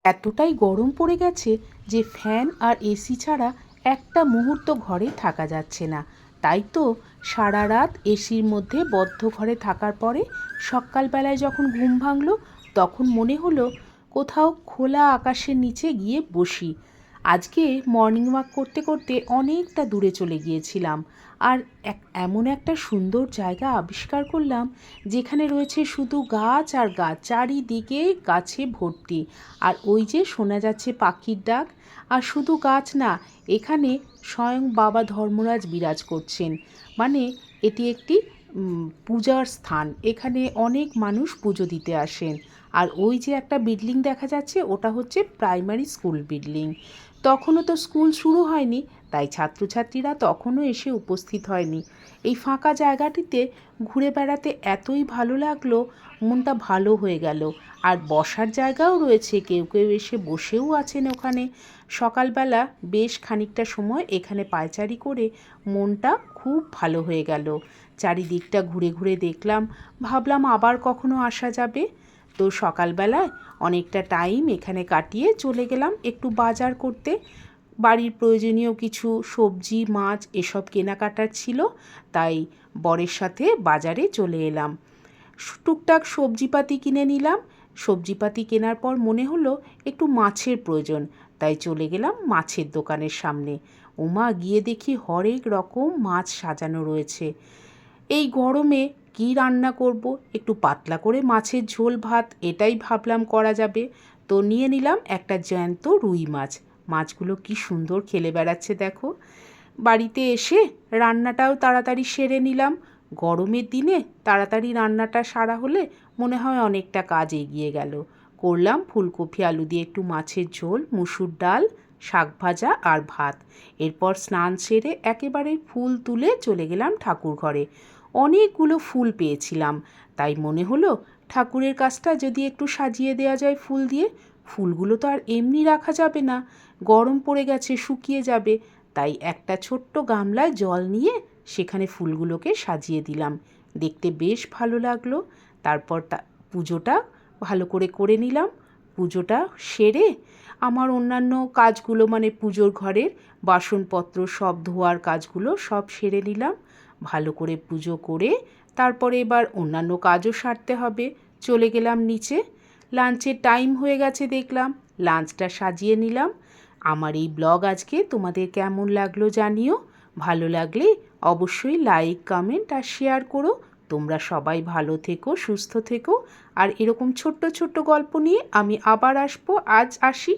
এতটাই গরম পড়ে গেছে যে ফ্যান আর এসি ছাড়া একটা মুহূর্ত ঘরে থাকা যাচ্ছে না। তাই তো সারা রাত এসির মধ্যে বদ্ধ ঘরে থাকার পরে সকালবেলায় যখন ঘুম ভাঙলো তখন মনে হলো কোথাও খোলা আকাশের নিচে গিয়ে বসি। আজকে মর্নিং ওয়াক করতে করতে অনেকটা দূরে চলে গিয়েছিলাম আর এমন একটা সুন্দর জায়গা আবিষ্কার করলাম যেখানে রয়েছে শুধু গাছ আর গাছ, চারিদিকে গাছে ভর্তি। আর ওই যে শোনা যাচ্ছে পাখির ডাক। আর শুধু গাছ না, এখানে স্বয়ং বাবা ধর্মরাজ বিরাজ করছেন। মানে এটি একটি পূজার স্থান, এখানে অনেক মানুষ পুজো দিতে আসেন। আর ওই যে একটা বিল্ডিং দেখা যাচ্ছে ওটা হচ্ছে প্রাইমারি স্কুল বিল্ডিং। তখনও তো স্কুল শুরু হয়নি, তাই ছাত্রছাত্রীরা তখনও এসে উপস্থিত হয়নি। এই ফাঁকা জায়গাটিতে ঘুরে বেড়াতে এতই ভালো লাগলো, মনটা ভালো হয়ে গেল। আর বসার জায়গাও রয়েছে, কেউ কেউ এসে বসেও আছেন ওখানে। সকালবেলা বেশ খানিকটা সময় এখানে পায়চারি করে মনটা খুব ভালো হয়ে গেল। চারিদিকটা ঘুরে ঘুরে দেখলাম, ভাবলাম আবার কখনো আসা যাবে। তো সকালবেলায় অনেকটা টাইম এখানে কাটিয়ে চলে গেলাম একটু বাজার করতে। বাড়ির প্রয়োজনীয় কিছু সবজি মাছ এসব কেনাকাটার ছিল, তাই বরের সাথে বাজারে চলে এলাম। টুকটাক সবজিপাতি কিনে নিলাম। সবজিপাতি কেনার পর মনে হলো একটু মাছের প্রয়োজন, তাই চলে গেলাম মাছের দোকানের সামনে। ওমা, গিয়ে দেখি হরেক রকম মাছ সাজানো রয়েছে। এই গরমে কি রান্না করব, একটু পাতলা করে মাছের ঝোল ভাত এটাই ভাবলাম করা যাবে। তো নিয়ে নিলাম একটা জ্যান্ত রুই মাছ। মাছগুলো কি সুন্দর খেলে বেড়াচ্ছে দেখো। বাড়িতে এসে রান্নাটাও তাড়াতাড়ি সেরে নিলাম। গরমের দিনে তাড়াতাড়ি রান্নাটা সারা হলে মনে হয় অনেকটা কাজ এগিয়ে গেল। করলাম ফুলকপি আলু দিয়ে একটু মাছের ঝোল, মুসুর ডাল, শাক ভাজা আর ভাত। এরপর স্নান সেরে একেবারে ফুল তুলে চলে গেলাম ঠাকুর ঘরে। অনেকগুলো ফুল পেয়েছিলাম, তাই মনে হলো ঠাকুরের কাছটা যদি একটু সাজিয়ে দেওয়া যায় ফুল দিয়ে। ফুলগুলো তো আর এমনি রাখা যাবে না, গরম পড়ে গেছে, শুকিয়ে যাবে। তাই একটা ছোট্ট গামলায় জল নিয়ে সেখানে ফুলগুলোকে সাজিয়ে দিলাম। দেখতে বেশ ভালো লাগলো। তারপর পুজোটা ভালো করে করে নিলাম। পুজোটা সেরে আমার অন্যান্য কাজগুলো, মানে পুজোর ঘরের বাসনপত্র সব ধোয়ার কাজগুলো সব সেরে নিলাম। ভালো করে পুজো করে তারপরে এবার অন্যান্য কাজও সারতে হবে। চলে গেলাম নিচে। লাঞ্চের টাইম হয়ে গেছে দেখলাম, লাঞ্চটা সাজিয়ে নিলাম। আমার এই ব্লগ আজকে তোমাদের কেমন লাগলো জানিও। ভালো লাগলে অবশ্যই লাইক, কমেন্ট আর শেয়ার করো। তোমরা সবাই ভালো থেকো, সুস্থ থেকো। আর এরকম ছোট্ট ছোট্ট গল্প নিয়ে আমি আবার আসবো। আজ আসি।